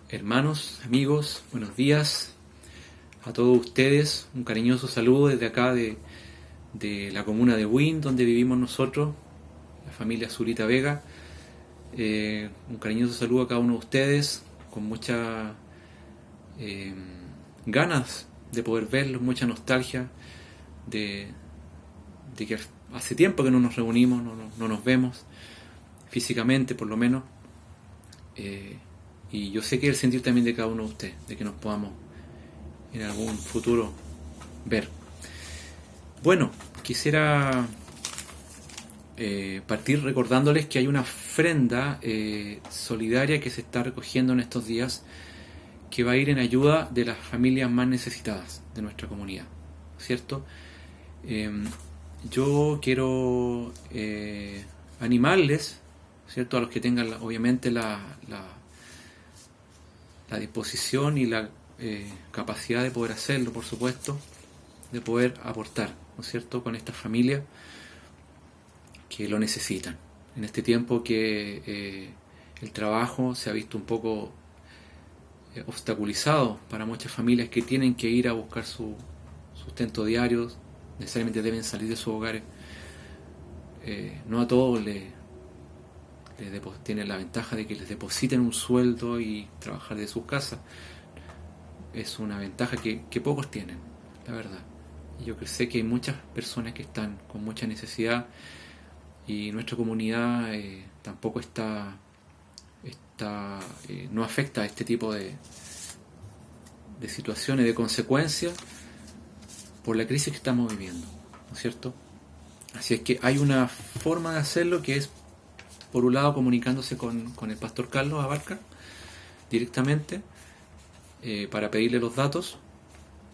Hermanos, amigos, buenos días a todos ustedes. Un cariñoso saludo desde acá de la comuna de Huin, donde vivimos nosotros, la familia Zurita Vega. Un cariñoso saludo a cada uno de ustedes, con muchas ganas de poder verlos, mucha nostalgia de, de que hace tiempo que no nos reunimos, no nos vemos, físicamente por lo menos. Y yo sé que es el sentir también de cada uno de ustedes, de que nos podamos en algún futuro ver. Bueno, quisiera partir recordándoles que hay una ofrenda solidaria que se está recogiendo en estos días, que va a ir en ayuda de las familias más necesitadas de nuestra comunidad, ¿cierto? Yo quiero animarles, ¿cierto?, a los que tengan obviamente la disposición y la capacidad de poder hacerlo, por supuesto, de poder aportar, ¿no es cierto?, con estas familias que lo necesitan. En este tiempo que el trabajo se ha visto un poco obstaculizado para muchas familias que tienen que ir a buscar su sustento diario, necesariamente deben salir de sus hogares. No a todos tienen la ventaja de que les depositen un sueldo y trabajar de sus casas. Es una ventaja que pocos tienen, la verdad. Y yo sé que hay muchas personas que están con mucha necesidad, y nuestra comunidad tampoco no afecta a este tipo de situaciones, de consecuencias por la crisis que estamos viviendo, ¿no es cierto? Así es que hay una forma de hacerlo, que es, por un lado, comunicándose con el pastor Carlos Abarca directamente para pedirle los datos,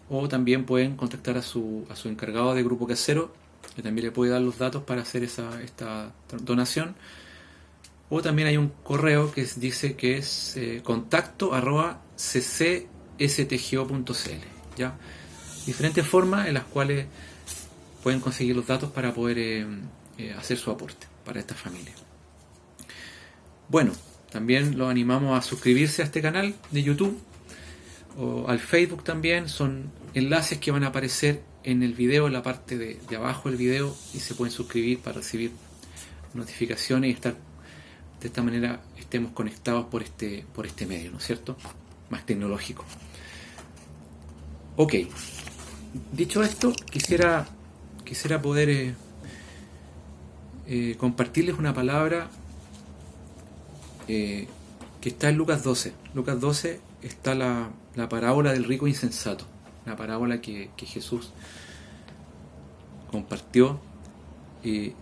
o también pueden contactar a su encargado de Grupo Casero, que también le puede dar los datos para hacer esta donación. O también hay un correo que dice que es contacto@ccstgo.cl, ¿ya? Diferentes formas en las cuales pueden conseguir los datos para poder hacer su aporte para esta familia. Bueno, también los animamos a suscribirse a este canal de YouTube o al Facebook también. Son enlaces que van a aparecer en el video, en la parte de abajo del video, y se pueden suscribir para recibir notificaciones y estar de esta manera, estemos conectados por este medio, ¿no es cierto?, más tecnológico. Ok, dicho esto, quisiera poder compartirles una palabra que está en Lucas 12. Lucas 12 está la parábola del rico insensato, una parábola que Jesús compartió, y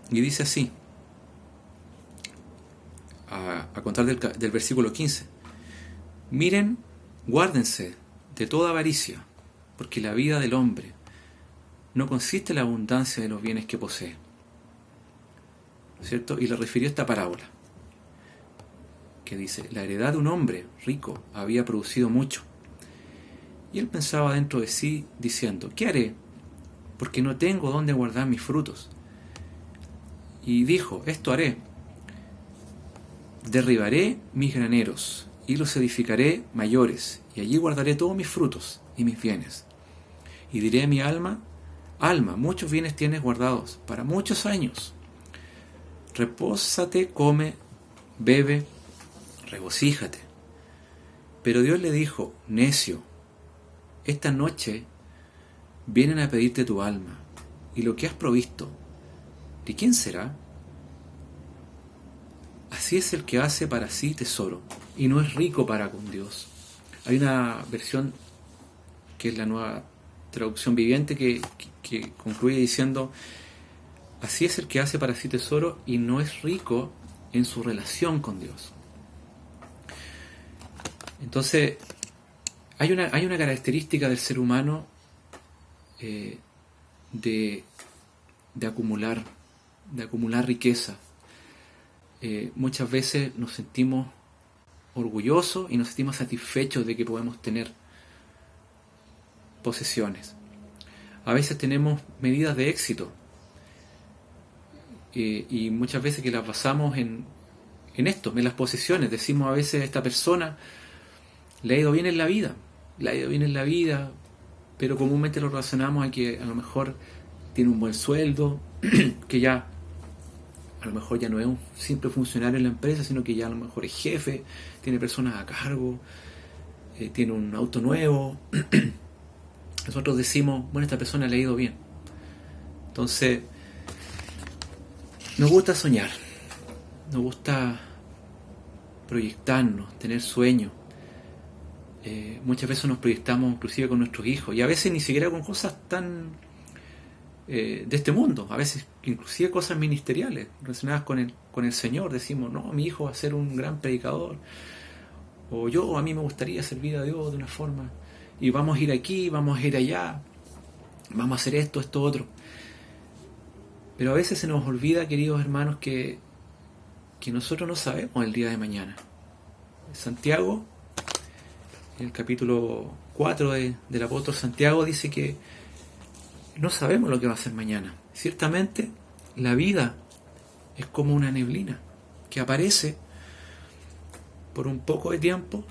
dice así, a contar del versículo 15: miren, guárdense de toda avaricia, porque la vida del hombre no consiste en la abundancia de los bienes que posee, ¿cierto? Y le refirió esta parábola, que dice: la heredad de un hombre rico había producido mucho, y él pensaba dentro de sí, diciendo: ¿qué haré? Porque no tengo dónde guardar mis frutos. Y dijo: esto haré: derribaré mis graneros y los edificaré mayores, y allí guardaré todos mis frutos y mis bienes. Y diré a mi alma: alma, muchos bienes tienes guardados para muchos años. Repósate, come, bebe, regocíjate. Pero Dios le dijo: necio, esta noche vienen a pedirte tu alma, y lo que has provisto, ¿de quién será? Así es el que hace para sí tesoro y no es rico para con Dios. Hay una versión que es la Nueva Traducción Viviente que concluye diciendo: así es el que hace para sí tesoro y no es rico en su relación con Dios. Entonces, hay una característica del ser humano de acumular riqueza. Muchas veces nos sentimos orgullosos y nos sentimos satisfechos de que podemos tener posesiones. A veces tenemos medidas de éxito y muchas veces que las basamos en en esto, en las posesiones. Decimos a veces, esta persona le ha ido bien en la vida, le ha ido bien en la vida, pero comúnmente lo relacionamos a que a lo mejor tiene un buen sueldo, que ya a lo mejor ya no es un simple funcionario en la empresa, sino que ya a lo mejor es jefe, tiene personas a cargo, tiene un auto nuevo. Nosotros decimos, bueno, esta persona le ha ido bien. Entonces, nos gusta soñar, nos gusta proyectarnos, tener sueños. Muchas veces nos proyectamos inclusive con nuestros hijos, y a veces ni siquiera con cosas tan de este mundo, a veces inclusive cosas ministeriales relacionadas con el Señor. Decimos, no, mi hijo va a ser un gran predicador, o a mí me gustaría servir a Dios de una forma, y vamos a ir aquí, vamos a ir allá, vamos a hacer esto, otro. Pero a veces se nos olvida, queridos hermanos, que nosotros no sabemos el día de mañana. Santiago, en el capítulo 4 del apóstol Santiago, dice que no sabemos lo que va a ser mañana. Ciertamente, la vida es como una neblina que aparece por un poco de tiempo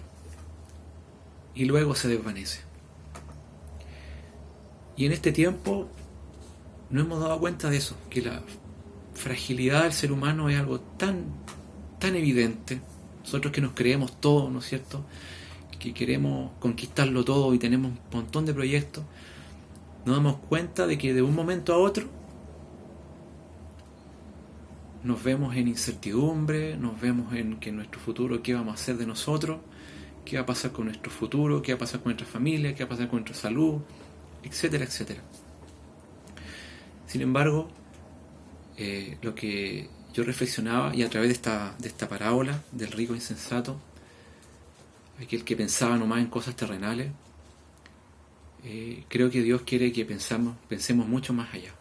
y luego se desvanece. Y en este tiempo no hemos dado cuenta de eso, que la fragilidad del ser humano es algo tan evidente. Nosotros que nos creemos todo, ¿no es cierto?, que queremos conquistarlo todo y tenemos un montón de proyectos, nos damos cuenta de que de un momento a otro nos vemos en incertidumbre, nos vemos en que nuestro futuro, qué vamos a hacer de nosotros, qué va a pasar con nuestro futuro, qué va a pasar con nuestra familia, qué va a pasar con nuestra salud, etcétera, etcétera. Sin embargo, lo que yo reflexionaba, y a través de esta parábola del rico insensato, aquel que pensaba nomás en cosas terrenales, creo que Dios quiere que pensemos mucho más allá,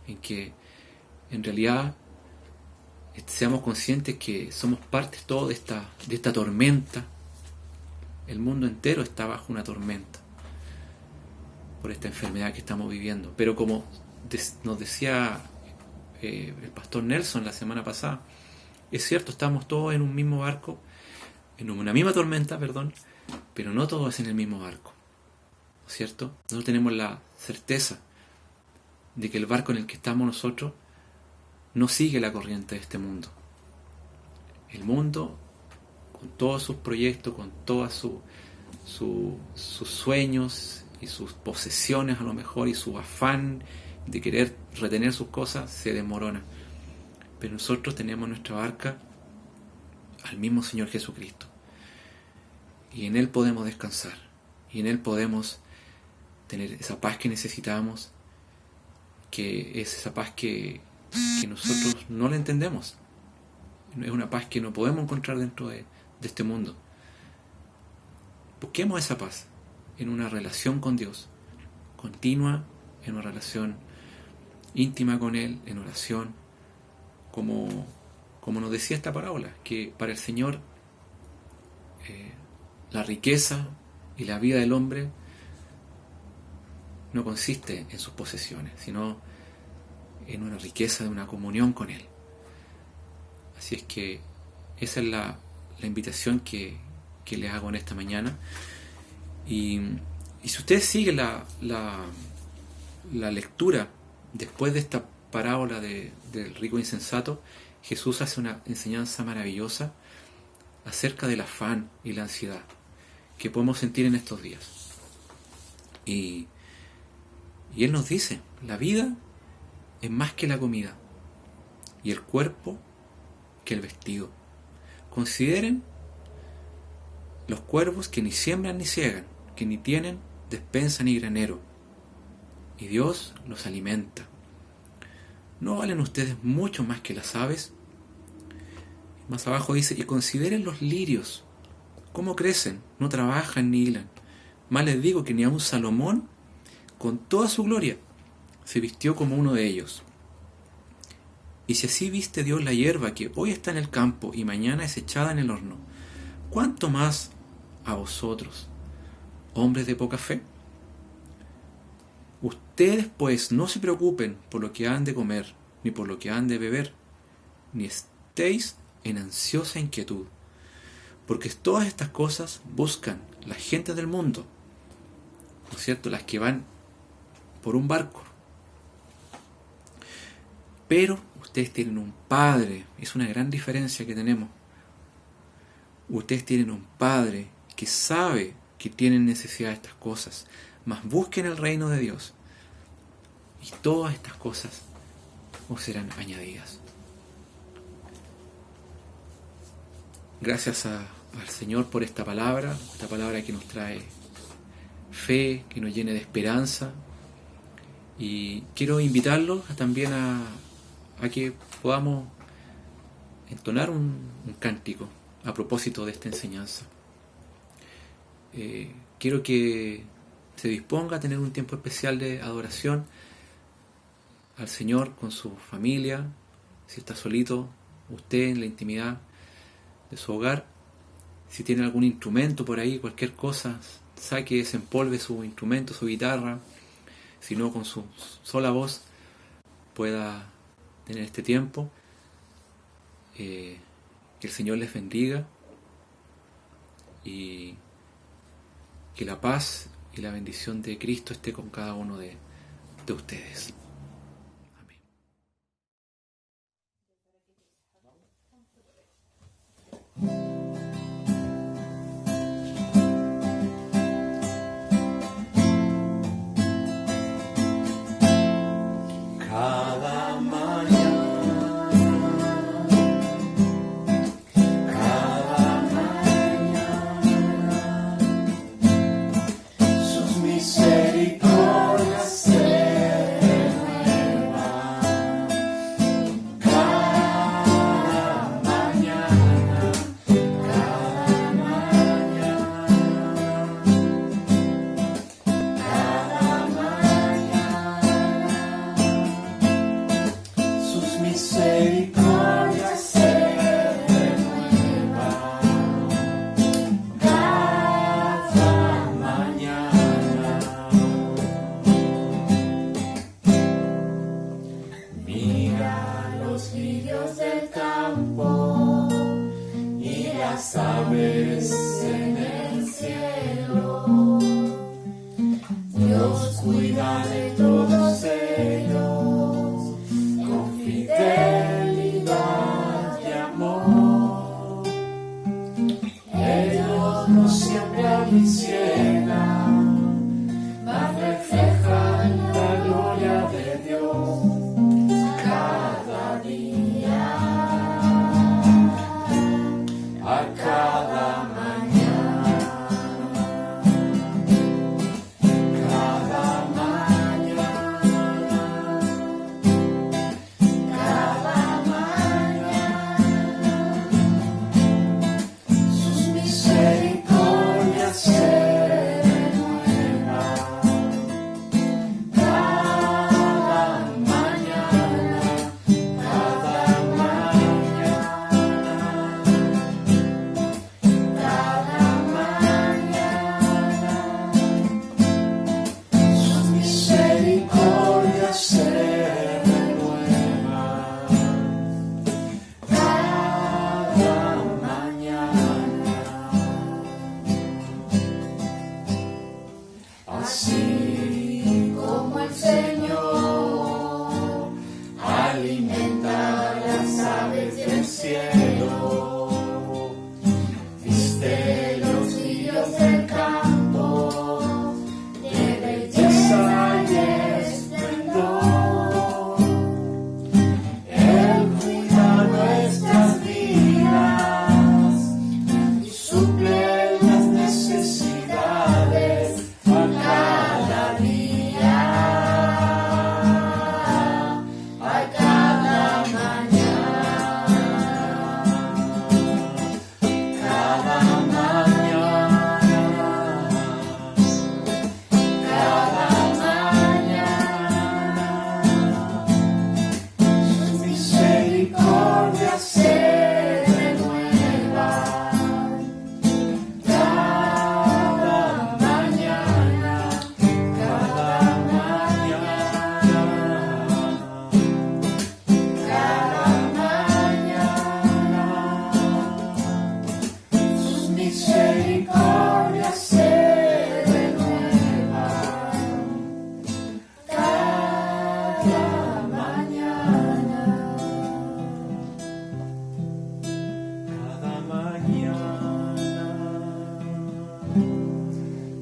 en que en realidad seamos conscientes que somos parte todos de esta tormenta. El mundo entero está bajo una tormenta por esta enfermedad que estamos viviendo. Pero como nos decía el pastor Nelson la semana pasada, es cierto, estamos todos en un mismo barco, en una misma tormenta, perdón, pero no todos en el mismo barco, ¿no es cierto? No tenemos la certeza de que el barco en el que estamos nosotros no sigue la corriente de este mundo. El mundo, con todos sus proyectos, con todos sus sueños y sus posesiones a lo mejor, y su afán de querer retener sus cosas, se desmorona. Pero nosotros tenemos nuestra barca al mismo Señor Jesucristo, y en Él podemos descansar, y en Él podemos tener esa paz que necesitamos, que es esa paz que nosotros no la entendemos. Es una paz que no podemos encontrar dentro de este mundo. Busquemos esa paz en una relación con Dios continua, en una relación íntima con Él, en oración, como nos decía esta parábola, que para el Señor la riqueza y la vida del hombre no consiste en sus posesiones, sino en una riqueza de una comunión con Él. Así es que esa es la invitación que les hago en esta mañana. Y si ustedes siguen la lectura después de esta parábola del rico insensato, Jesús hace una enseñanza maravillosa acerca del afán y la ansiedad que podemos sentir en estos días. Y Él nos dice, la vida es más que la comida, y el cuerpo que el vestido. Consideren los cuervos, que ni siembran ni ciegan, que ni tienen despensa ni granero, y Dios los alimenta. ¿No valen ustedes mucho más que las aves? Más abajo dice, y consideren los lirios, cómo crecen, no trabajan ni hilan. Más les digo que ni aun Salomón, con toda su gloria, se vistió como uno de ellos. Y si así viste Dios la hierba que hoy está en el campo y mañana es echada en el horno, ¿cuánto más a vosotros, hombres de poca fe? Ustedes pues no se preocupen por lo que han de comer, ni por lo que han de beber, ni estéis en ansiosa inquietud, porque todas estas cosas buscan las gentes del mundo, ¿no es cierto?, las que van por un barco. Pero ustedes tienen un Padre, es una gran diferencia que tenemos. Ustedes tienen un Padre que sabe que tienen necesidad de estas cosas, mas busquen el reino de Dios y todas estas cosas os serán añadidas. Gracias al Señor por esta palabra que nos trae fe, que nos llene de esperanza, y quiero invitarlos también a que podamos entonar un cántico a propósito de esta enseñanza. Quiero que se disponga a tener un tiempo especial de adoración al Señor con su familia. Si está solito, usted en la intimidad de su hogar, si tiene algún instrumento por ahí, cualquier cosa, saque, desempolve su instrumento, su guitarra, si no, con su sola voz pueda tener este tiempo. Que el Señor les bendiga y que la paz y la bendición de Cristo esté con cada uno de ustedes. Cada mañana sus misericordias se renuevan. Cada mañana sus misericordias se renuevan. Cada mañana. Mira los lirios del campo y las aves en el cielo. Dios cuida de todos ellos con fidelidad y amor. Ellos no siembran ni ciegan, mas reflejan la gloria de Dios cada día. A cada mañana. Cada mañana, cada mañana, sus misericordias se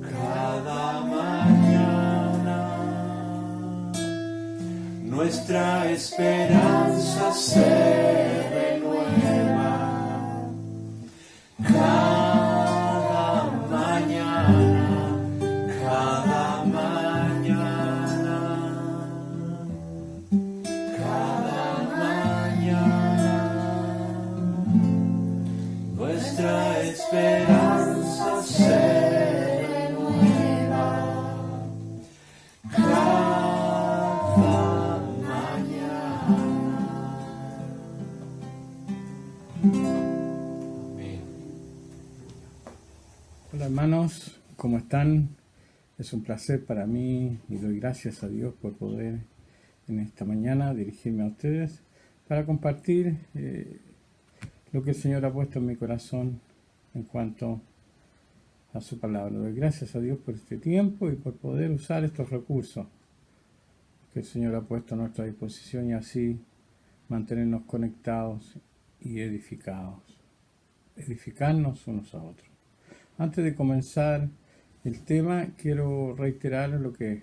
cada mañana, nuestra esperanza se renueva. Cada mañana, cada mañana, cada mañana, nuestra esperanza se renueva. Cada mañana. Hola hermanos, ¿cómo están? Es un placer para mí y doy gracias a Dios por poder en esta mañana dirigirme a ustedes para compartir lo que el Señor ha puesto en mi corazón en cuanto a su palabra. Doy gracias a Dios por este tiempo y por poder usar estos recursos que el Señor ha puesto a nuestra disposición y así mantenernos conectados y edificados, edificarnos unos a otros. Antes de comenzar el tema, quiero reiterar lo que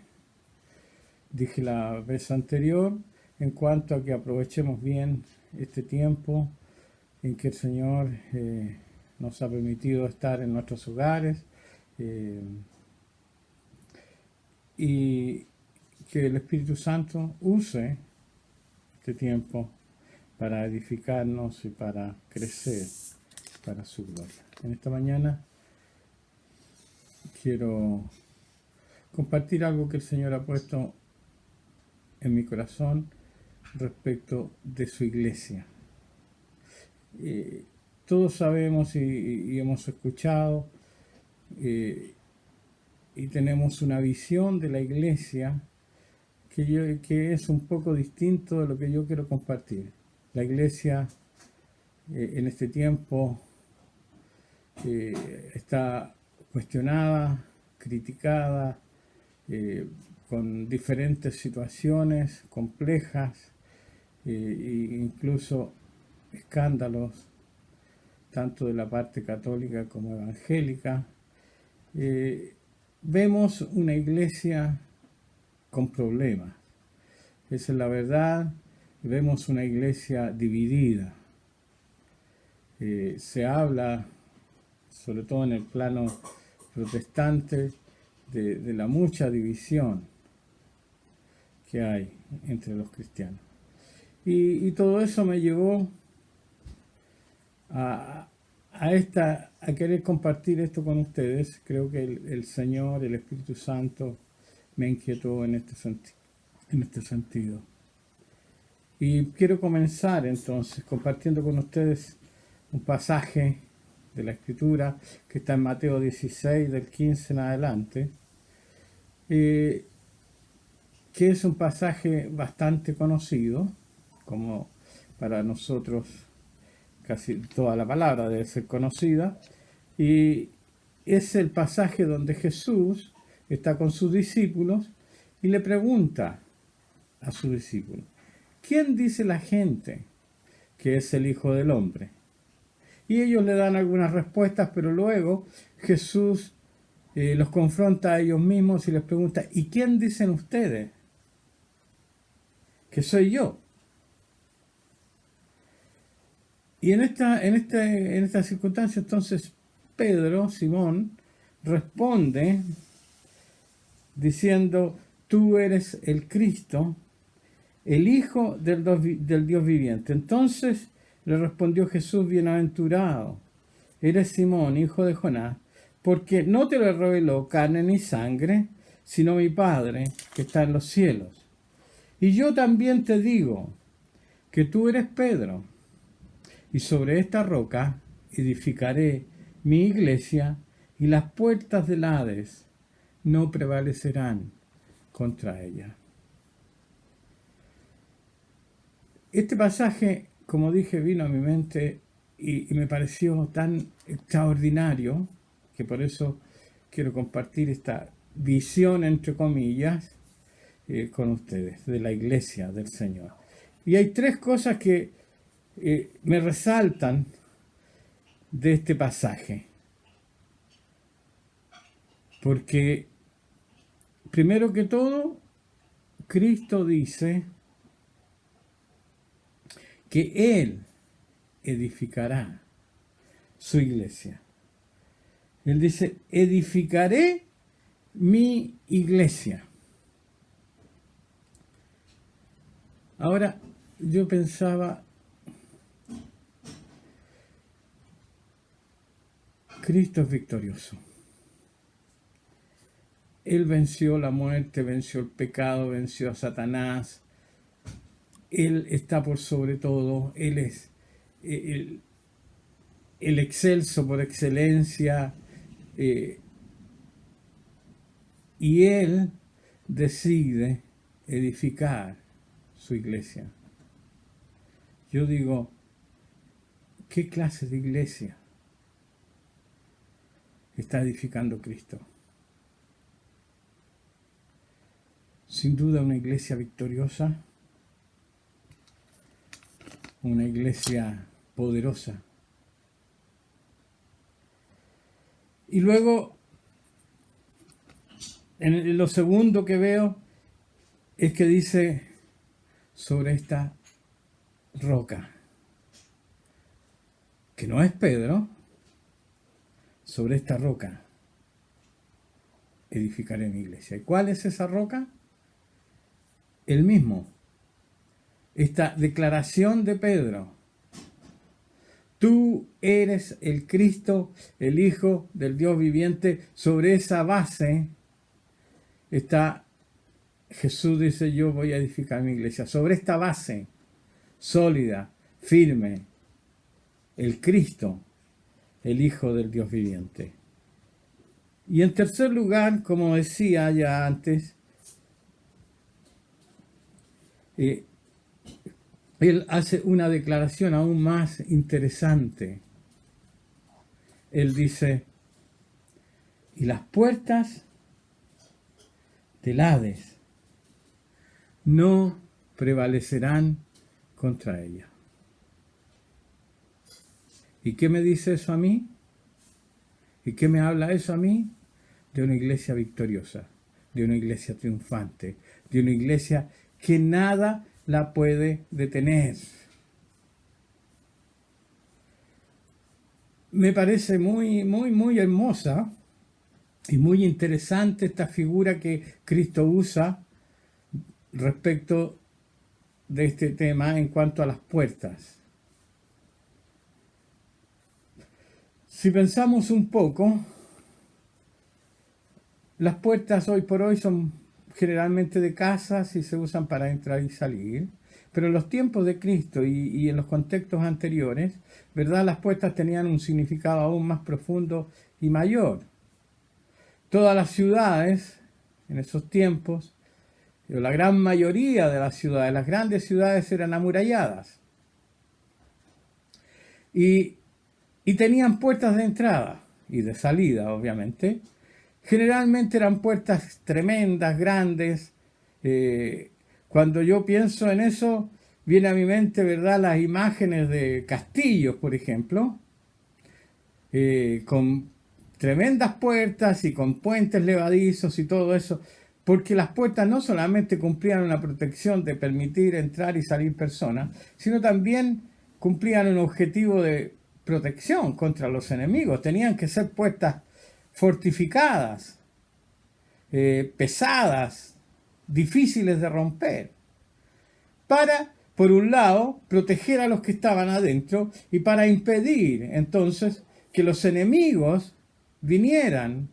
dije la vez anterior en cuanto a que aprovechemos bien este tiempo en que el Señor nos ha permitido estar en nuestros hogares y que el Espíritu Santo use este tiempo para edificarnos y para crecer para su gloria. En esta mañana quiero compartir algo que el Señor ha puesto en mi corazón respecto de su iglesia. Todos sabemos y hemos escuchado y tenemos una visión de la iglesia que es un poco distinto de lo que yo quiero compartir. La iglesia en este tiempo está cuestionada, criticada, con diferentes situaciones complejas e incluso escándalos, tanto de la parte católica como evangélica. Vemos una iglesia con problemas, esa es la verdad. Vemos una iglesia dividida. Se habla, sobre todo en el plano protestante, de la mucha división que hay entre los cristianos. Y todo eso me llevó a querer compartir esto con ustedes. Creo que el Señor, el Espíritu Santo, me inquietó en este sentido. Y quiero comenzar entonces compartiendo con ustedes un pasaje de la Escritura que está en Mateo 16, del 15 en adelante, que es un pasaje bastante conocido, como para nosotros casi toda la palabra debe ser conocida, y es el pasaje donde Jesús está con sus discípulos y le pregunta a sus discípulos: ¿quién dice la gente que es el Hijo del Hombre? Y ellos le dan algunas respuestas, pero luego Jesús los confronta a ellos mismos y les pregunta: ¿y quién dicen ustedes que soy yo? Y en esta circunstancia, entonces, Pedro, Simón, responde diciendo: tú eres el Cristo, el Hijo del Dios viviente. Entonces le respondió Jesús: bienaventurado eres Simón, hijo de Jonás, porque no te lo reveló carne ni sangre, sino mi Padre que está en los cielos. Y yo también te digo que tú eres Pedro, y sobre esta roca edificaré mi iglesia, y las puertas del Hades no prevalecerán contra ella. Este pasaje, como dije, vino a mi mente y me pareció tan extraordinario que por eso quiero compartir esta visión, entre comillas, con ustedes, de la iglesia del Señor. Y hay tres cosas que me resaltan de este pasaje. Porque, primero que todo, Cristo dice que Él edificará su iglesia. Él dice, edificaré mi iglesia. Ahora, yo pensaba, Cristo es victorioso. Él venció la muerte, venció el pecado, venció a Satanás. Él está por sobre todo. Él es el excelso por excelencia. Y Él decide edificar su iglesia. Yo digo, ¿qué clase de iglesia está edificando Cristo? Sin duda una iglesia victoriosa, una iglesia poderosa. Y luego, en lo segundo que veo, es que dice sobre esta roca, que no es Pedro, sobre esta roca edificaré mi iglesia. ¿Y cuál es esa roca? El mismo. Esta declaración de Pedro. Tú eres el Cristo, el Hijo del Dios viviente. Sobre esa base está, Jesús dice, yo voy a edificar mi iglesia. Sobre esta base sólida, firme, el Cristo, el Hijo del Dios viviente. Y en tercer lugar, como decía ya antes, él hace una declaración aún más interesante. Él dice, y las puertas del Hades no prevalecerán contra ella. ¿Y qué me dice eso a mí? ¿Y qué me habla eso a mí? De una iglesia victoriosa, de una iglesia triunfante, de una iglesia que nada la puede detener. Me parece muy hermosa y muy interesante esta figura que Cristo usa respecto de este tema en cuanto a las puertas. Si pensamos un poco, las puertas hoy por hoy son generalmente de casas y se usan para entrar y salir, pero en los tiempos de Cristo y en los contextos anteriores, ¿verdad? Las puertas tenían un significado aún más profundo y mayor. Todas las ciudades, en esos tiempos, la gran mayoría de las ciudades, las grandes ciudades eran amuralladas y tenían puertas de entrada y de salida, obviamente. Generalmente eran puertas tremendas, grandes. Cuando yo pienso en eso, viene a mi mente, ¿verdad?, las imágenes de castillos, por ejemplo, con tremendas puertas y con puentes levadizos y todo eso, porque las puertas no solamente cumplían una protección de permitir entrar y salir personas, sino también cumplían un objetivo de protección contra los enemigos. Tenían que ser puertas fortificadas, pesadas, difíciles de romper, para, por un lado, proteger a los que estaban adentro y para impedir entonces que los enemigos vinieran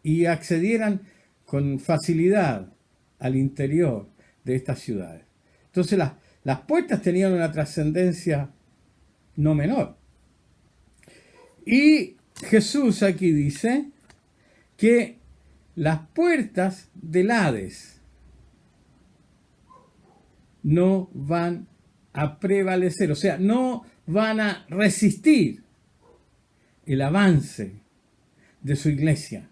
y accedieran con facilidad al interior de estas ciudades. Entonces las puertas tenían una trascendencia no menor. Y Jesús aquí dice que las puertas del Hades no van a prevalecer, o sea, no van a resistir el avance de su iglesia.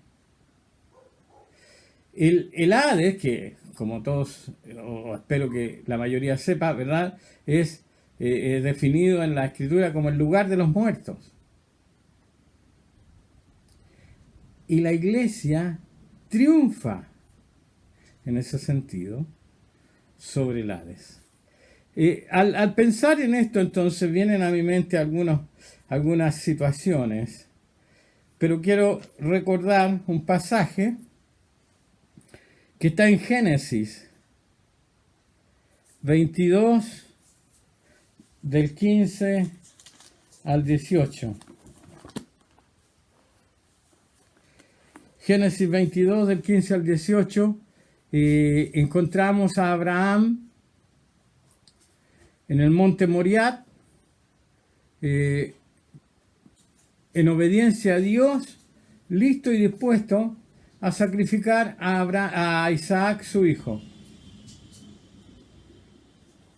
El Hades, que como todos, o espero que la mayoría sepa, ¿verdad?, es definido en la Escritura como el lugar de los muertos. Y la iglesia triunfa en ese sentido sobre el Hades. Al pensar en esto, entonces, vienen a mi mente algunas situaciones, pero quiero recordar un pasaje que está en Génesis 22, del 15 al 18. Génesis 22, del 15 al 18, encontramos a Abraham en el monte Moriat, en obediencia a Dios, listo y dispuesto a sacrificar a Isaac, su hijo.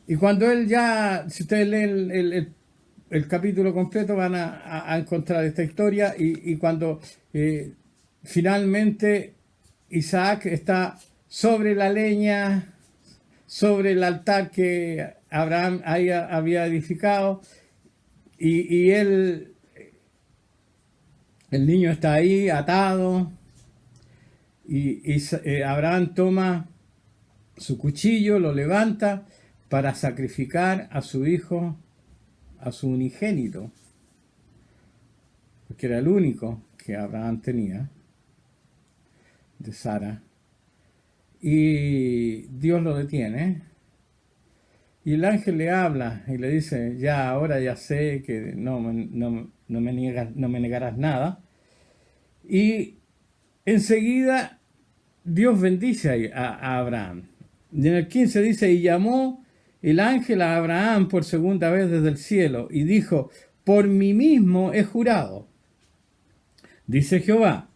Y cuando él ya, si ustedes leen el capítulo completo, van a encontrar esta historia, y cuando finalmente Isaac está sobre la leña, sobre el altar que Abraham había edificado, y el niño está ahí atado, y Abraham toma su cuchillo, lo levanta para sacrificar a su hijo, a su unigénito, porque era el único que Abraham tenía de Sara. Y Dios lo detiene, y el ángel le habla y le dice: ya, ahora ya sé que no me negarás nada. Y enseguida Dios bendice a Abraham. Y en el 15 dice: y llamó el ángel a Abraham por segunda vez desde el cielo, y dijo: por mí mismo he jurado, dice Jehová,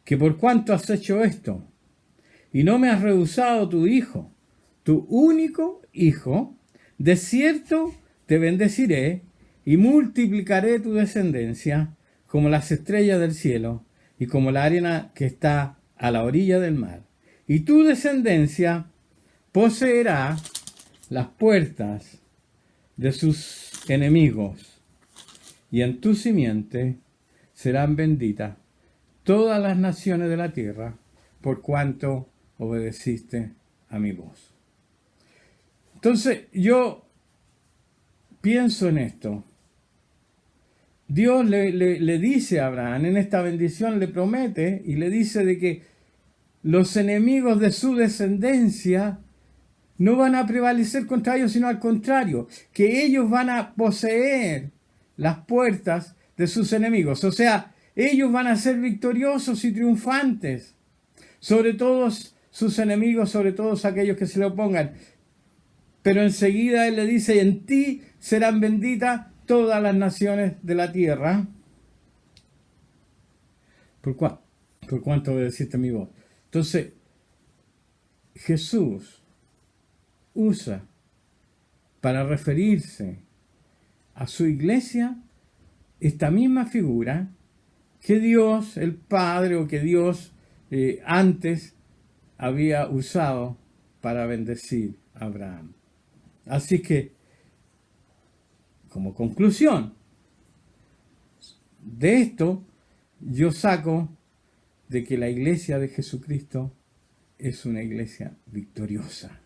que por cuanto has hecho esto, y no me has rehusado tu hijo, tu único hijo, de cierto te bendeciré, y multiplicaré tu descendencia como las estrellas del cielo, y como la arena que está a la orilla del mar. Y tu descendencia poseerá las puertas de sus enemigos, y en tu simiente serán benditas todas las naciones de la tierra, por cuanto obedeciste a mi voz. Entonces yo pienso en esto. Dios le dice a Abraham, en esta bendición le promete y le dice de que los enemigos de su descendencia no van a prevalecer contra ellos, sino al contrario, que ellos van a poseer las puertas de sus enemigos. O sea, ellos van a ser victoriosos y triunfantes sobre todos sus enemigos, sobre todos aquellos que se le opongan. Pero enseguida él le dice: en ti serán benditas todas las naciones de la tierra, por cuanto obedeciste mi voz. Entonces, Jesús usa para referirse a su iglesia esta misma figura que Dios, el Padre, o que Dios antes había usado para bendecir a Abraham. Así que, como conclusión de esto, yo saco de que la iglesia de Jesucristo es una iglesia victoriosa.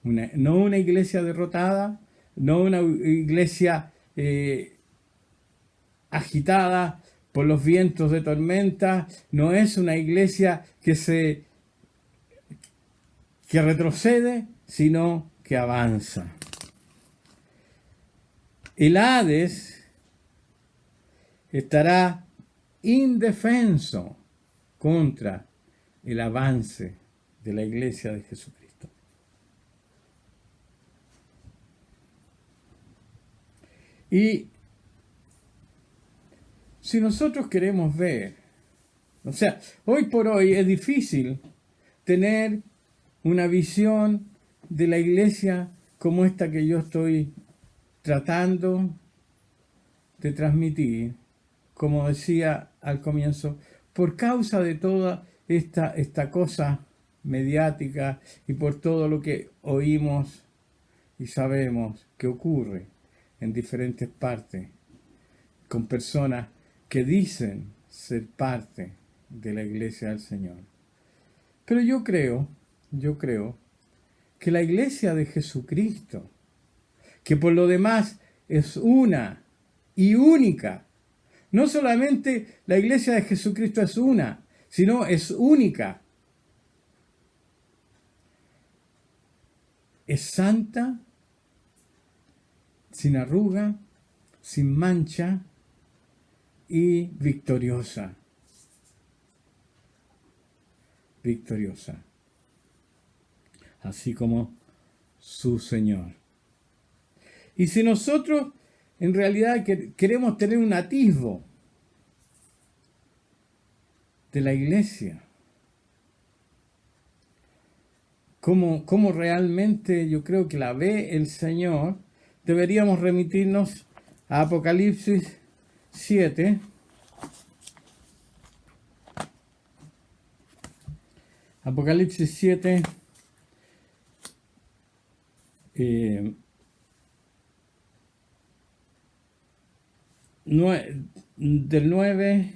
No una iglesia derrotada, no una iglesia agitada por los vientos de tormenta, no es una iglesia que retrocede, sino que avanza. El Hades estará indefenso contra el avance de la iglesia de Jesucristo. Y si nosotros queremos ver, o sea, hoy por hoy es difícil tener una visión de la iglesia como esta que yo estoy tratando de transmitir, como decía al comienzo, por causa de toda esta cosa mediática y por todo lo que oímos y sabemos que ocurre en diferentes partes, con personas que dicen ser parte de la iglesia del Señor. Pero yo creo que la iglesia de Jesucristo, que por lo demás es una y única, no solamente la iglesia de Jesucristo es una, sino es única, es santa, sin arruga, sin mancha y victoriosa. Victoriosa. Así como su Señor. Y si nosotros en realidad queremos tener un atisbo de la iglesia, como realmente yo creo que la ve el Señor, deberíamos remitirnos a Apocalipsis 7. Apocalipsis 7, del 9,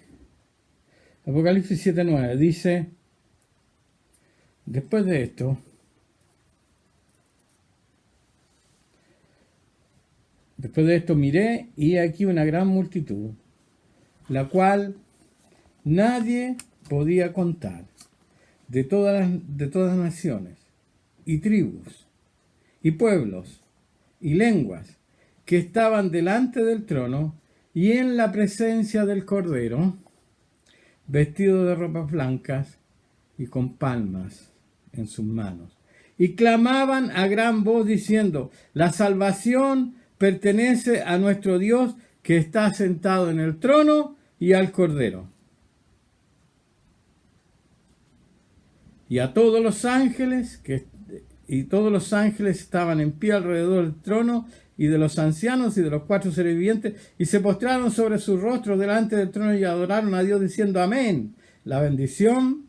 Apocalipsis 7, 9, dice, después de esto, miré y aquí una gran multitud, la cual nadie podía contar, de todas las naciones, y tribus, y pueblos, y lenguas, que estaban delante del trono y en la presencia del Cordero, vestidos de ropas blancas y con palmas en sus manos. Y clamaban a gran voz diciendo, la salvación pertenece a nuestro Dios que está sentado en el trono y al Cordero. Y a todos los ángeles, todos los ángeles estaban en pie alrededor del trono y de los ancianos y de los 4 seres vivientes, y se postraron sobre sus rostros delante del trono y adoraron a Dios diciendo, amén, la bendición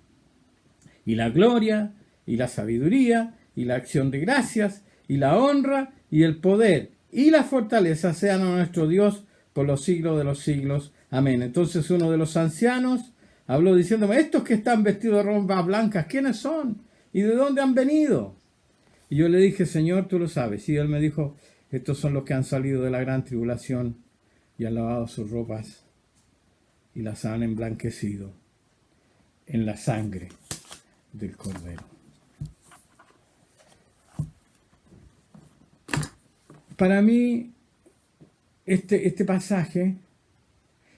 y la gloria y la sabiduría y la acción de gracias y la honra y el poder y la fortaleza sean a nuestro Dios por los siglos de los siglos. Amén. Entonces uno de los ancianos habló diciéndome, estos que están vestidos de ropas blancas, ¿quiénes son? ¿Y de dónde han venido? Y yo le dije, Señor, tú lo sabes. Y él me dijo, estos son los que han salido de la gran tribulación y han lavado sus ropas y las han emblanquecido en la sangre del Cordero. Para mí, este pasaje,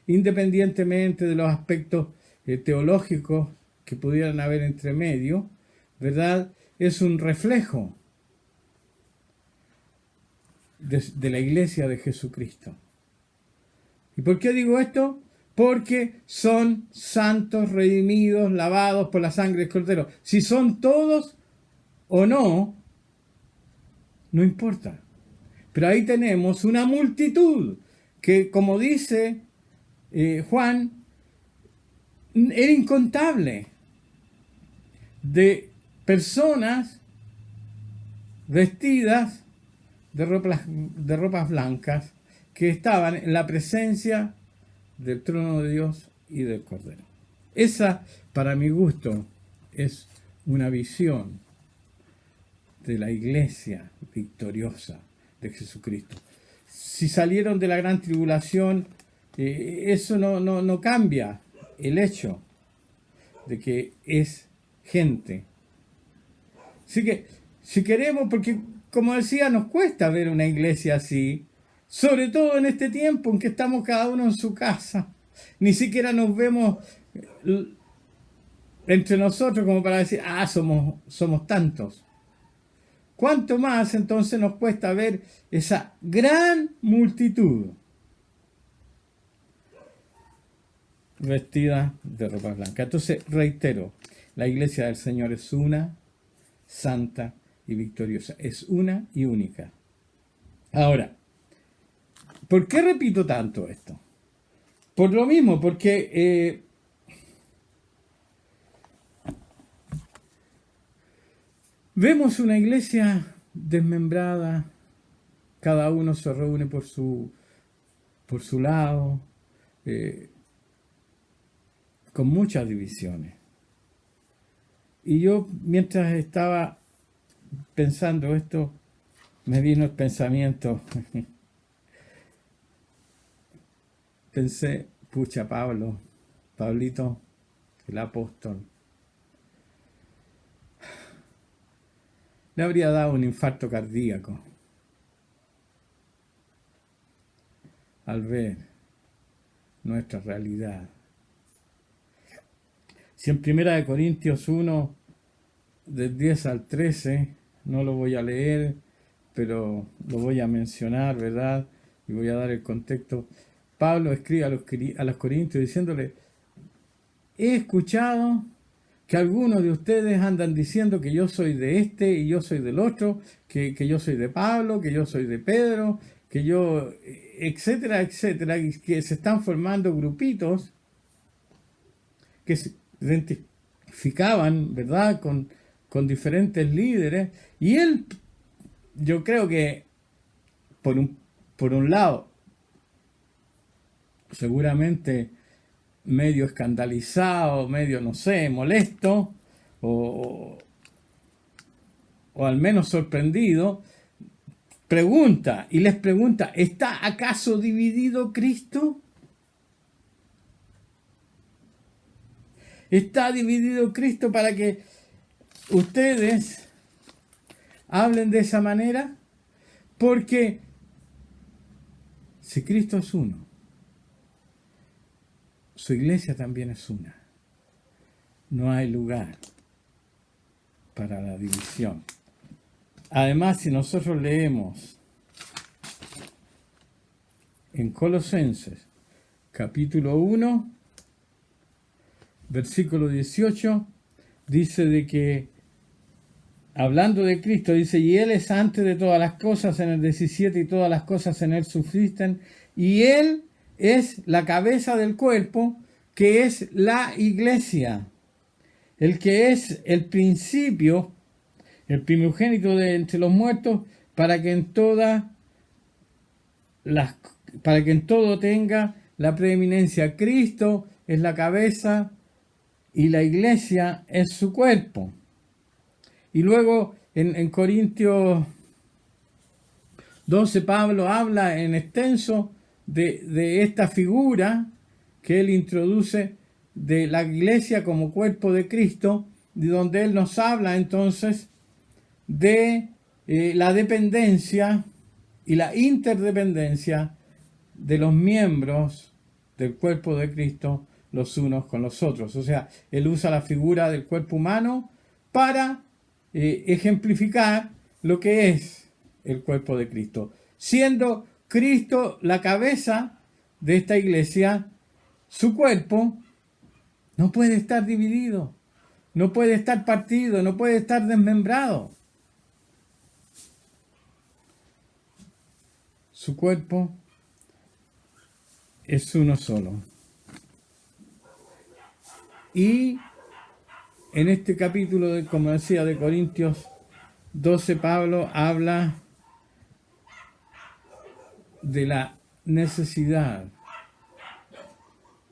independientemente de los aspectos teológicos que pudieran haber entre medio, ¿verdad?, es un reflejo de la iglesia de Jesucristo. ¿Y por qué digo esto? Porque son santos, redimidos, lavados por la sangre del Cordero. Si son todos o no, no importa. Pero ahí tenemos una multitud que, como dice Juan, era incontable, de personas vestidas de ropas blancas que estaban en la presencia del trono de Dios y del Cordero. Esa, para mi gusto, es una visión de la iglesia victoriosa de Jesucristo. Si salieron de la gran tribulación, eso no cambia el hecho de que es gente. Así que, si queremos, porque como decía, nos cuesta ver una iglesia así, sobre todo en este tiempo en que estamos cada uno en su casa. Ni siquiera nos vemos entre nosotros como para decir, somos tantos. ¿Cuánto más entonces nos cuesta ver esa gran multitud vestida de ropa blanca? Entonces, reitero, la iglesia del Señor es una, santa y victoriosa. Es una y única. Ahora, ¿por qué repito tanto esto? Por lo mismo, porque vemos una iglesia desmembrada, cada uno se reúne por su lado, con muchas divisiones. Y yo, mientras estaba pensando esto, me vino el pensamiento. Pensé, pucha, Pablito, el apóstol, le habría dado un infarto cardíaco al ver nuestra realidad. Si en 1 Corintios 1, del 10 al 13, no lo voy a leer, pero lo voy a mencionar, ¿verdad? Y voy a dar el contexto. Pablo escribe a los corintios diciéndole: he escuchado que algunos de ustedes andan diciendo que yo soy de este y yo soy del otro, que yo soy de Pablo, que yo soy de Pedro, que yo, etcétera, etcétera, y que se están formando grupitos que se identificaban, ¿verdad?, con diferentes líderes. Y él, yo creo que por un lado, seguramente medio escandalizado, medio, no sé, molesto, o al menos sorprendido, les pregunta, ¿está acaso dividido Cristo? ¿Está dividido Cristo para que ustedes hablen de esa manera? Porque si Cristo es uno, su iglesia también es una. No hay lugar para la división. Además, si nosotros leemos en Colosenses, capítulo 1, versículo 18, dice de que, hablando de Cristo, dice, y Él es antes de todas las cosas, en el 17, y todas las cosas en Él subsisten, y Él es la cabeza del cuerpo, que es la iglesia, el que es el principio, el primogénito de entre los muertos, para que en todo tenga la preeminencia. Cristo es la cabeza y la iglesia es su cuerpo. Y luego en Corintios 12 Pablo habla en extenso de esta figura que él introduce de la iglesia como cuerpo de Cristo, de donde él nos habla entonces de la dependencia y la interdependencia de los miembros del cuerpo de Cristo los unos con los otros. O sea, él usa la figura del cuerpo humano para ejemplificar lo que es el cuerpo de Cristo. Siendo Cristo la cabeza de esta iglesia, su cuerpo no puede estar dividido, no puede estar partido, no puede estar desmembrado. Su cuerpo es uno solo. Y en este capítulo, como decía, de Corintios 12, Pablo habla de la necesidad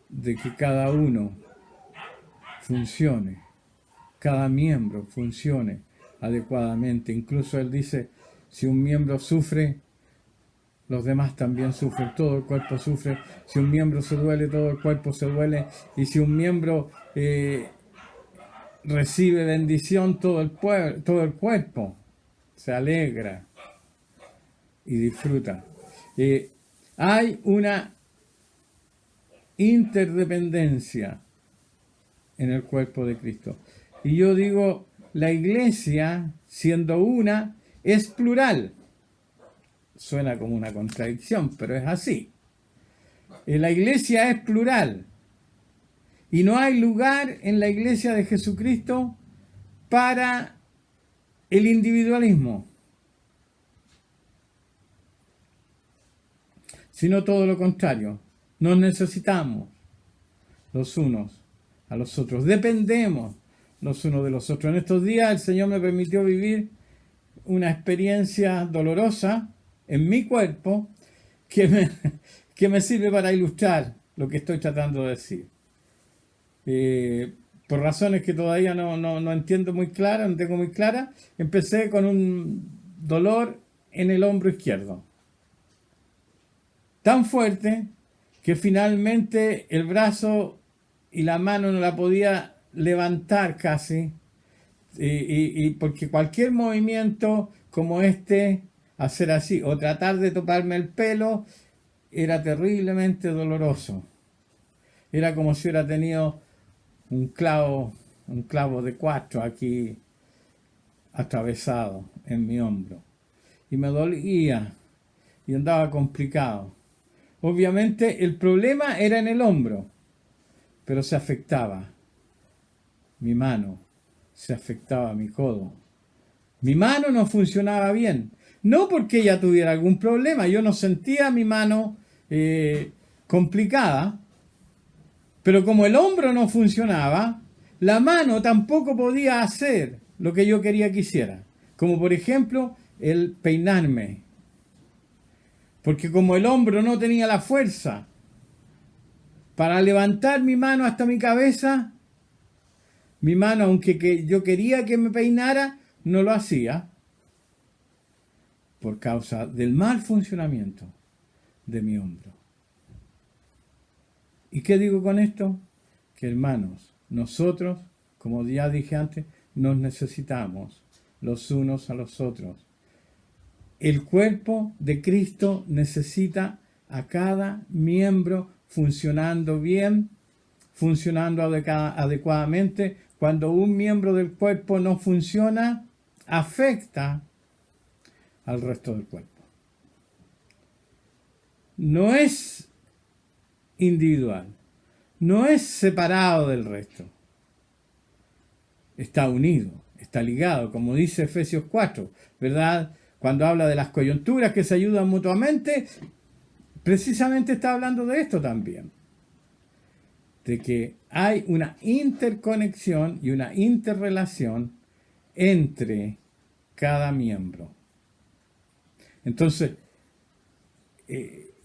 de que cada uno funcione, cada miembro funcione adecuadamente. Incluso él dice, si un miembro sufre, los demás también sufren, todo el cuerpo sufre. Si un miembro se duele, todo el cuerpo se duele. Y si un miembro recibe bendición, todo el cuerpo se alegra y disfruta. Hay una interdependencia en el cuerpo de Cristo. Y yo digo, la iglesia, siendo una, es plural. Suena como una contradicción, pero es así. La iglesia es plural. Y no hay lugar en la iglesia de Jesucristo para el individualismo, sino todo lo contrario. Nos necesitamos los unos a los otros. Dependemos los unos de los otros. En estos días el Señor me permitió vivir una experiencia dolorosa en mi cuerpo que me sirve para ilustrar lo que estoy tratando de decir. por razones que todavía no entiendo muy claras, no tengo muy clara, empecé con un dolor en el hombro izquierdo. Tan fuerte que finalmente el brazo y la mano no la podía levantar casi, y porque cualquier movimiento como este, hacer así, o tratar de toparme el pelo, era terriblemente doloroso. Era como si hubiera tenido un clavo de 4 aquí atravesado en mi hombro. Y me dolía y andaba complicado. Obviamente el problema era en el hombro, pero se afectaba mi mano, se afectaba mi codo. Mi mano no funcionaba bien. No porque ella tuviera algún problema, yo no sentía mi mano complicada, pero como el hombro no funcionaba, la mano tampoco podía hacer lo que yo quería que hiciera. Como por ejemplo el peinarme. Porque como el hombro no tenía la fuerza para levantar mi mano hasta mi cabeza, mi mano, aunque yo quería que me peinara, no lo hacía por causa del mal funcionamiento de mi hombro. ¿Y qué digo con esto? Que hermanos, nosotros, como ya dije antes, nos necesitamos los unos a los otros. El cuerpo de Cristo necesita a cada miembro funcionando bien, funcionando adecuadamente. Cuando un miembro del cuerpo no funciona, afecta al resto del cuerpo. No es individual, no es separado del resto. Está unido, está ligado, como dice Efesios 4, ¿verdad? Cuando habla de las coyunturas que se ayudan mutuamente, precisamente está hablando de esto también. De que hay una interconexión y una interrelación entre cada miembro. Entonces,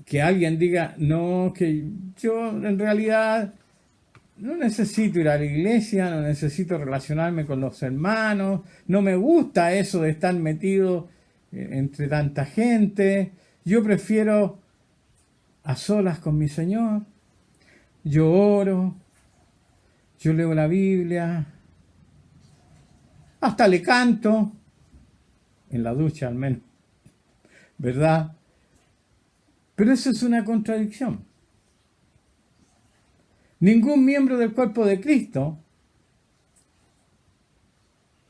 que alguien diga, no, que yo en realidad no necesito ir a la iglesia, no necesito relacionarme con los hermanos, no me gusta eso de estar metido entre tanta gente, yo prefiero a solas con mi Señor, yo oro, yo leo la Biblia, hasta le canto, en la ducha al menos, ¿verdad? Pero eso es una contradicción. Ningún miembro del cuerpo de Cristo,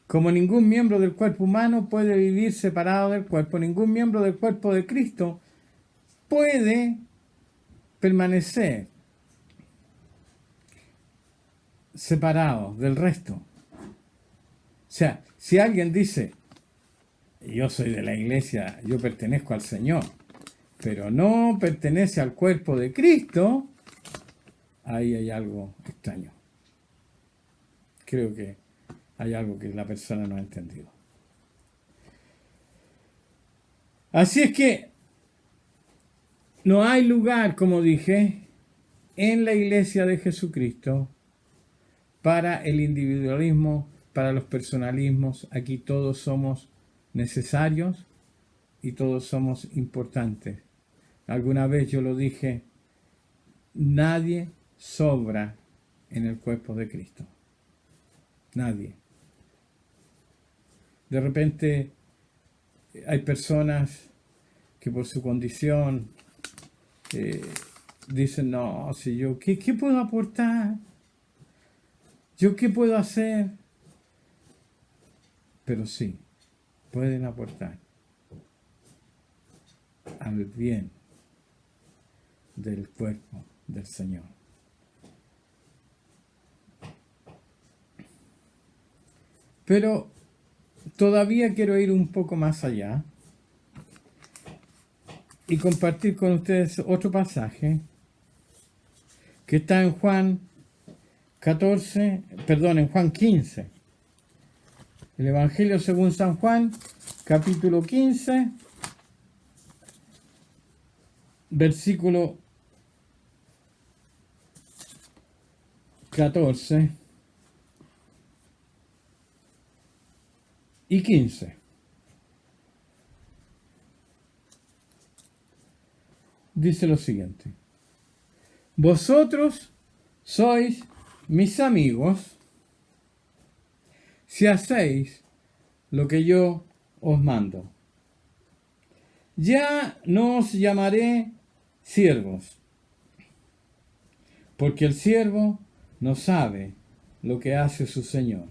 como ningún miembro del cuerpo humano puede vivir separado del cuerpo, ningún miembro del cuerpo de Cristo puede permanecer separado del resto. O sea, si alguien dice, yo soy de la iglesia, yo pertenezco al Señor, pero no pertenece al cuerpo de Cristo, ahí hay algo extraño. Creo que hay algo que la persona no ha entendido. Así es que no hay lugar, como dije, en la iglesia de Jesucristo para el individualismo, para los personalismos. Aquí todos somos necesarios y todos somos importantes. Alguna vez yo lo dije, nadie sobra en el cuerpo de Cristo. Nadie. De repente hay personas que por su condición dicen, no, si yo, ¿qué puedo aportar? ¿Yo qué puedo hacer? Pero sí, pueden aportar al bien del cuerpo del Señor. Pero todavía quiero ir un poco más allá y compartir con ustedes otro pasaje que está en Juan 15. El Evangelio según San Juan, capítulo 15, versículo 14 y 15. Dice lo siguiente: vosotros sois mis amigos si hacéis lo que yo os mando. Ya no os llamaré siervos, porque el siervo no sabe lo que hace su Señor,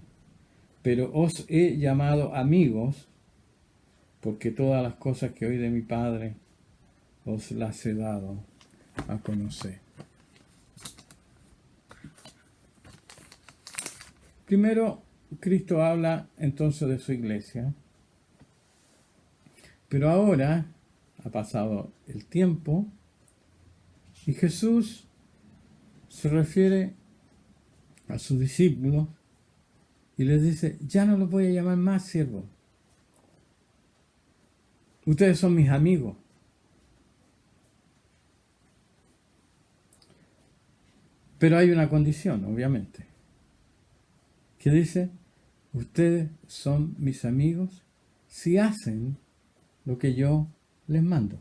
pero os he llamado amigos, porque todas las cosas que oí de mi Padre os las he dado a conocer. Primero, Cristo habla entonces de su iglesia, pero ahora ha pasado el tiempo y Jesús se refiere a sus discípulos y les dice: ya no los voy a llamar más siervos, ustedes son mis amigos. Pero hay una condición, obviamente, que dice: ustedes son mis amigos si hacen lo que yo les mando.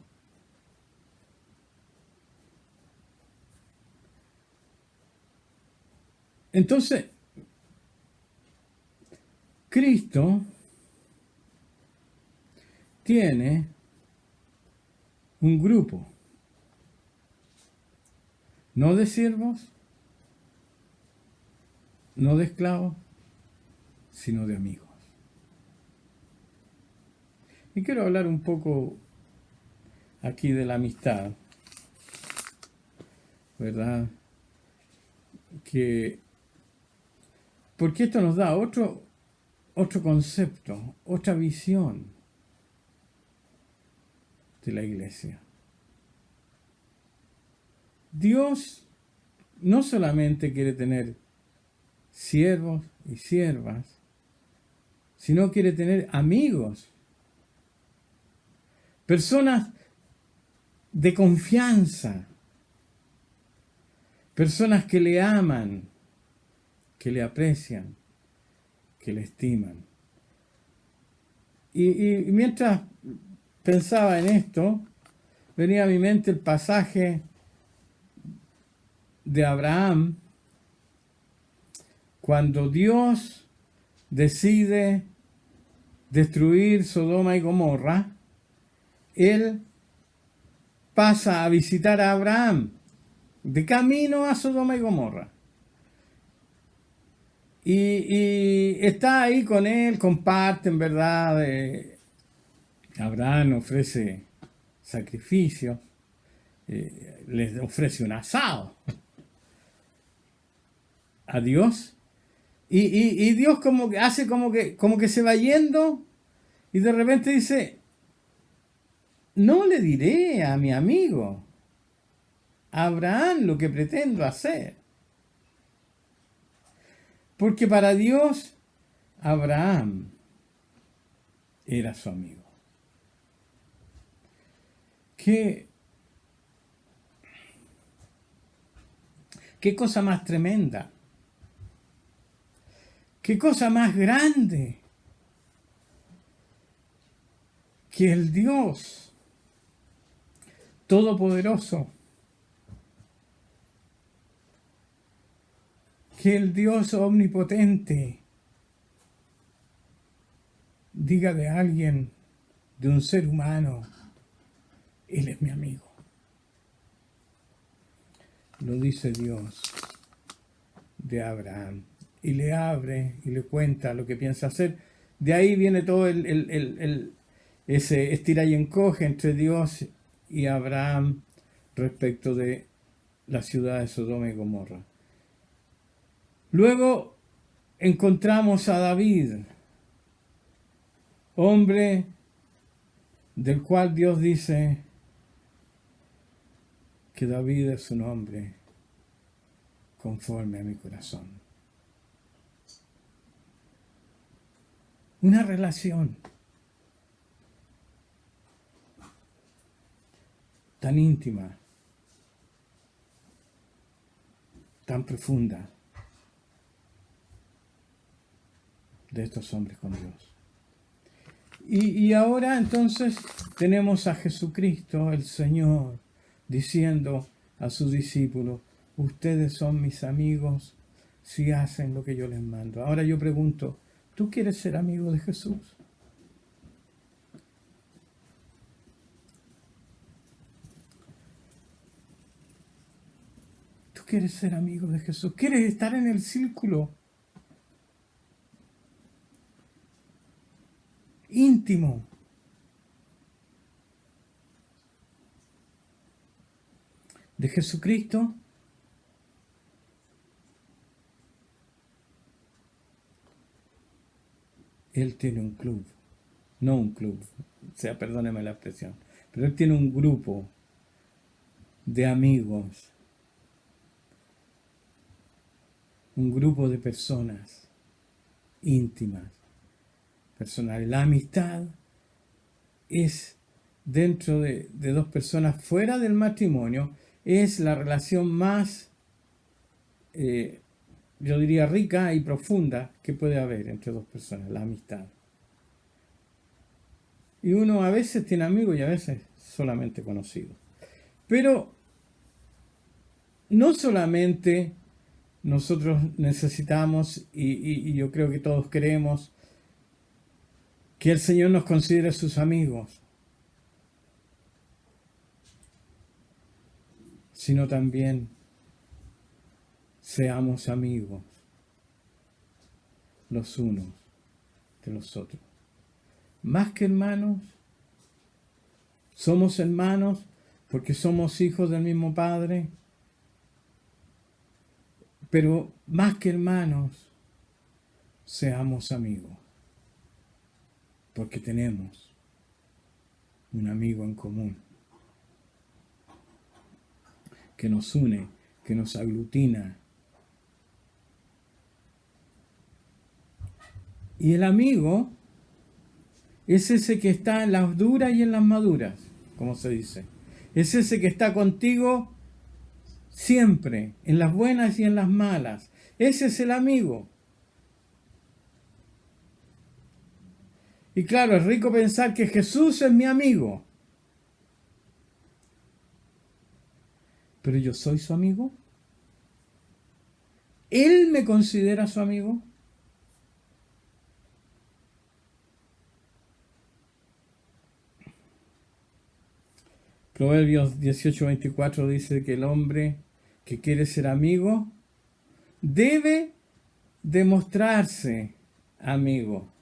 Entonces, Cristo tiene un grupo, no de siervos, no de esclavos, sino de amigos. Y quiero hablar un poco aquí de la amistad, ¿verdad? Porque esto nos da otro concepto, otra visión de la iglesia. Dios no solamente quiere tener siervos y siervas, sino quiere tener amigos, personas de confianza, personas que le aman, que le aprecian, que le estiman. Y mientras pensaba en esto, venía a mi mente el pasaje de Abraham, cuando Dios decide destruir Sodoma y Gomorra. Él pasa a visitar a Abraham de camino a Sodoma y Gomorra. Y está ahí con él, comparten, ¿verdad? Abraham ofrece sacrificios, les ofrece un asado a Dios. Y Dios como que hace como que se va yendo y de repente dice: no le diré a mi amigo Abraham lo que pretendo hacer. Porque para Dios, Abraham era su amigo. ¿Qué cosa más tremenda? ¿Qué cosa más grande? Que el Dios Todopoderoso, que el Dios Omnipotente diga de alguien, de un ser humano: él es mi amigo. Lo dice Dios de Abraham. Y le abre y le cuenta lo que piensa hacer. De ahí viene todo ese estira y encoge entre Dios y Abraham respecto de la ciudad de Sodoma y Gomorra. Luego encontramos a David, hombre del cual Dios dice que David es un hombre conforme a mi corazón. Una relación tan íntima, tan profunda, de estos hombres con Dios. Y ahora entonces tenemos a Jesucristo, el Señor, diciendo a sus discípulos, ustedes son mis amigos si hacen lo que yo les mando. Ahora yo pregunto, ¿tú quieres ser amigo de Jesús? ¿Tú quieres ser amigo de Jesús? ¿Quieres estar en el círculo íntimo de Jesucristo? Él tiene un club, no un club, o sea, perdóneme la expresión, pero Él tiene un grupo de amigos, un grupo de personas íntimas, personales. La amistad es dentro de dos personas fuera del matrimonio, es la relación más, yo diría, rica y profunda que puede haber entre dos personas, la amistad. Y uno a veces tiene amigos y a veces solamente conocidos. Pero no solamente nosotros necesitamos, y yo creo que todos queremos, que el Señor nos considere sus amigos, sino también seamos amigos los unos de los otros. Más que hermanos, somos hermanos porque somos hijos del mismo Padre, pero más que hermanos, seamos amigos, porque tenemos un amigo en común que nos une, que nos aglutina. Y el amigo es ese que está en las duras y en las maduras, como se dice. Es ese que está contigo siempre, en las buenas y en las malas. Ese es el amigo. Y claro, es rico pensar que Jesús es mi amigo. Pero yo soy su amigo. ¿Él me considera su amigo? Proverbios 18:24 dice que el hombre que quiere ser amigo debe demostrarse amigo.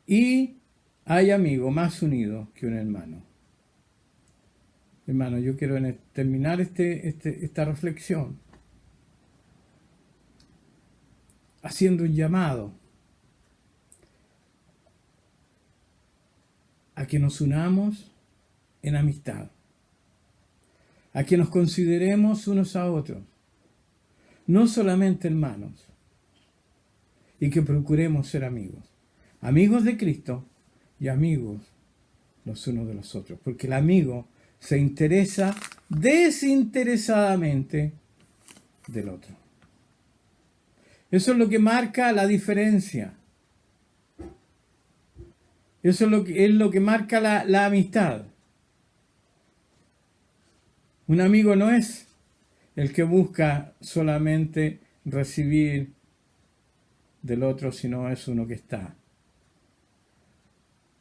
Y hay amigo más unido que un hermano. Hermano, yo quiero terminar esta reflexión haciendo un llamado a que nos unamos en amistad, a que nos consideremos unos a otros, no solamente hermanos, y que procuremos ser amigos, amigos de Cristo y amigos los unos de los otros, porque el amigo se interesa desinteresadamente del otro. Eso es lo que marca la diferencia. Eso es lo que marca la amistad. Un amigo no es el que busca solamente recibir del otro, sino es uno que está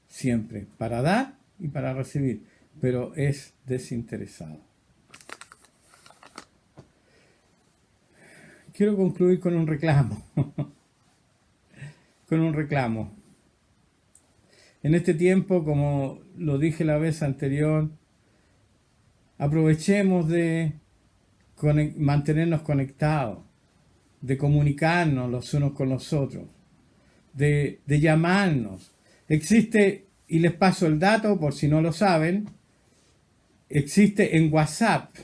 siempre para dar y para recibir, pero es desinteresado. Quiero concluir con un reclamo. Con un reclamo. En este tiempo, como lo dije la vez anterior, aprovechemos de mantenernos conectados, de comunicarnos los unos con los otros, de llamarnos. Existe, y les paso el dato por si no lo saben, existe en WhatsApp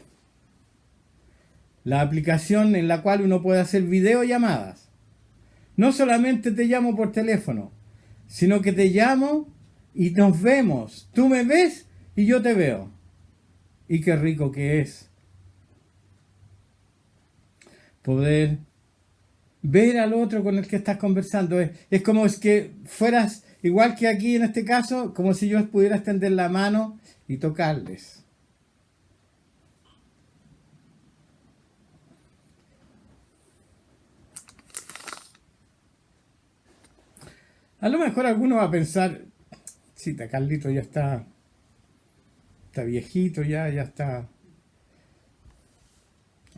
la aplicación en la cual uno puede hacer videollamadas. No solamente te llamo por teléfono, sino que te llamo y nos vemos. Tú me ves y yo te veo. Y qué rico que es poder ver al otro con el que estás conversando. Es como es que fueras, igual que aquí en este caso, como si yo pudiera extender la mano y tocarles. A lo mejor alguno va a pensar, sí, Carlito ya está viejito, ya está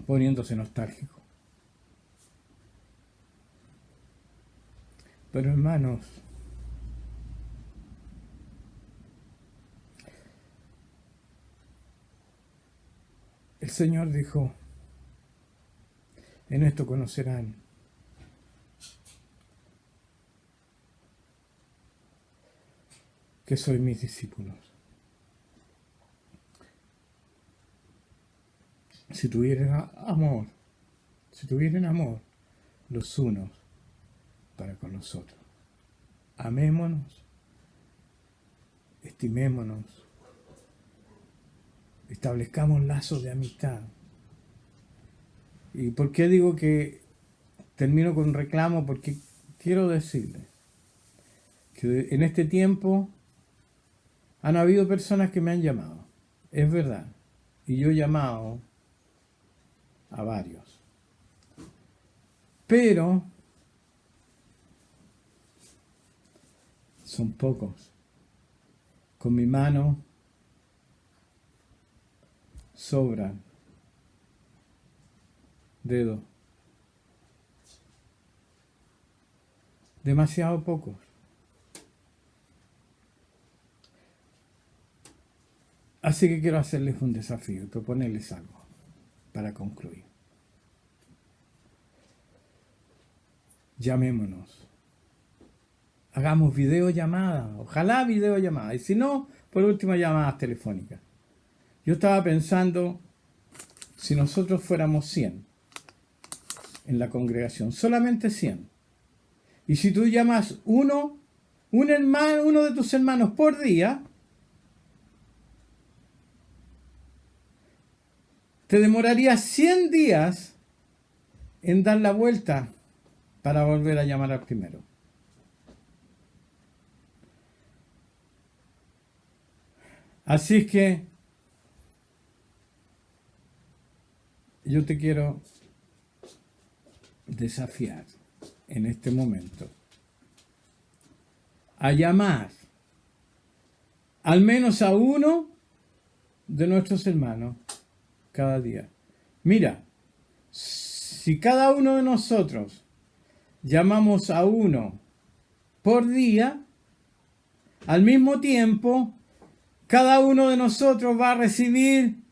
poniéndose nostálgico. Pero hermanos, el Señor dijo, en esto conocerán que soy mis discípulos. Si tuvieran amor, los unos para con los otros. Amémonos, estimémonos, establezcamos lazos de amistad. ¿Y por qué digo que termino con un reclamo? Porque quiero decirles que en este tiempo han habido personas que me han llamado, es verdad, y yo he llamado a varios. Pero son pocos. Con mi mano sobran dedos. Demasiado pocos. Así que quiero hacerles un desafío y proponerles algo para concluir. Llamémonos. Hagamos videollamada, ojalá videollamada, y si no, por último llamadas telefónicas. Yo estaba pensando, si nosotros fuéramos 100 en la congregación, solamente 100, y si tú llamas uno de tus hermanos por día, te demoraría 100 días en dar la vuelta para volver a llamar al primero. Así es que yo te quiero desafiar en este momento a llamar al menos a uno de nuestros hermanos cada día. Mira, si cada uno de nosotros llamamos a uno por día, al mismo tiempo, cada uno de nosotros va a recibir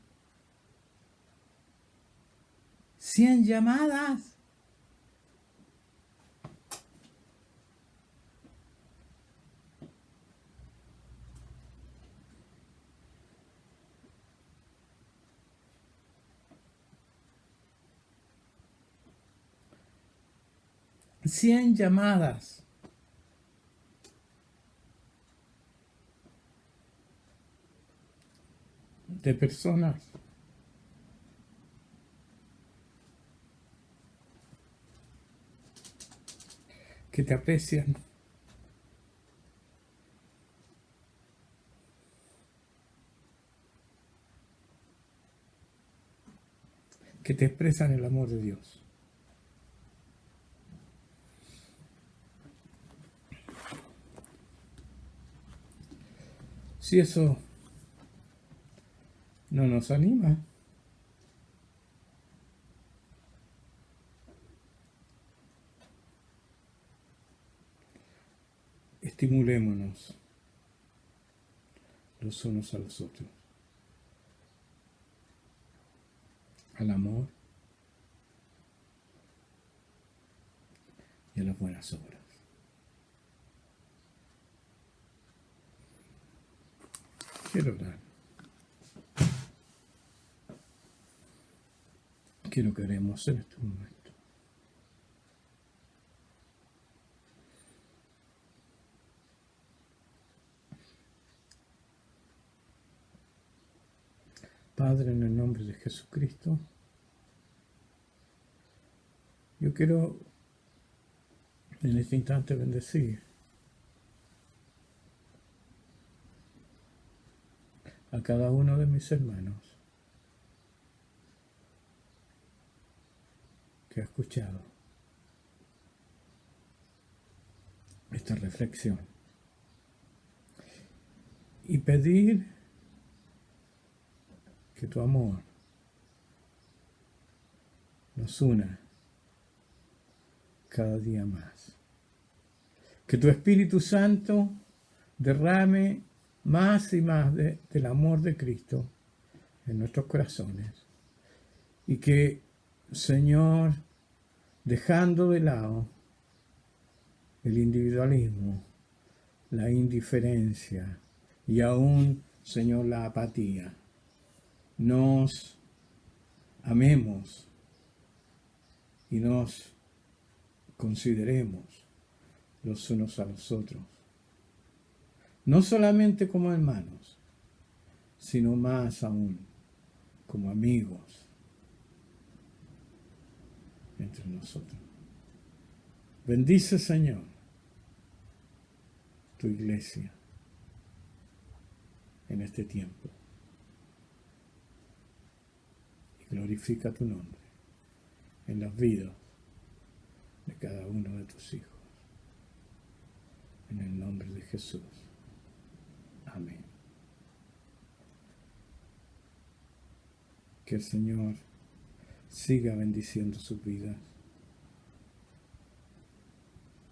100 llamadas. Cien llamadas. De personas que te aprecian, que te expresan el amor de Dios. Si eso no nos anima, estimulémonos los unos a los otros, al amor y a las buenas obras. Quiero orar. Quiero que oremos en este momento. Padre, en el nombre de Jesucristo, yo quiero en este instante bendecir a cada uno de mis hermanos que ha escuchado esta reflexión y pedir que tu amor nos una cada día más. Que tu Espíritu Santo derrame más y más del amor de Cristo en nuestros corazones. Y que, Señor, dejando de lado el individualismo, la indiferencia y aún, Señor, la apatía, nos amemos y nos consideremos los unos a los otros, no solamente como hermanos, sino más aún como amigos entre nosotros. Bendice, Señor, tu iglesia en este tiempo y glorifica tu nombre en las vidas de cada uno de tus hijos. En el nombre de Jesús. Amén. Que el Señor siga bendiciendo sus vidas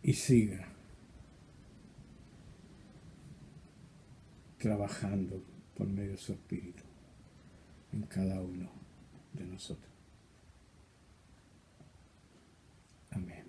y siga trabajando por medio de su Espíritu en cada uno de nosotros. Amén.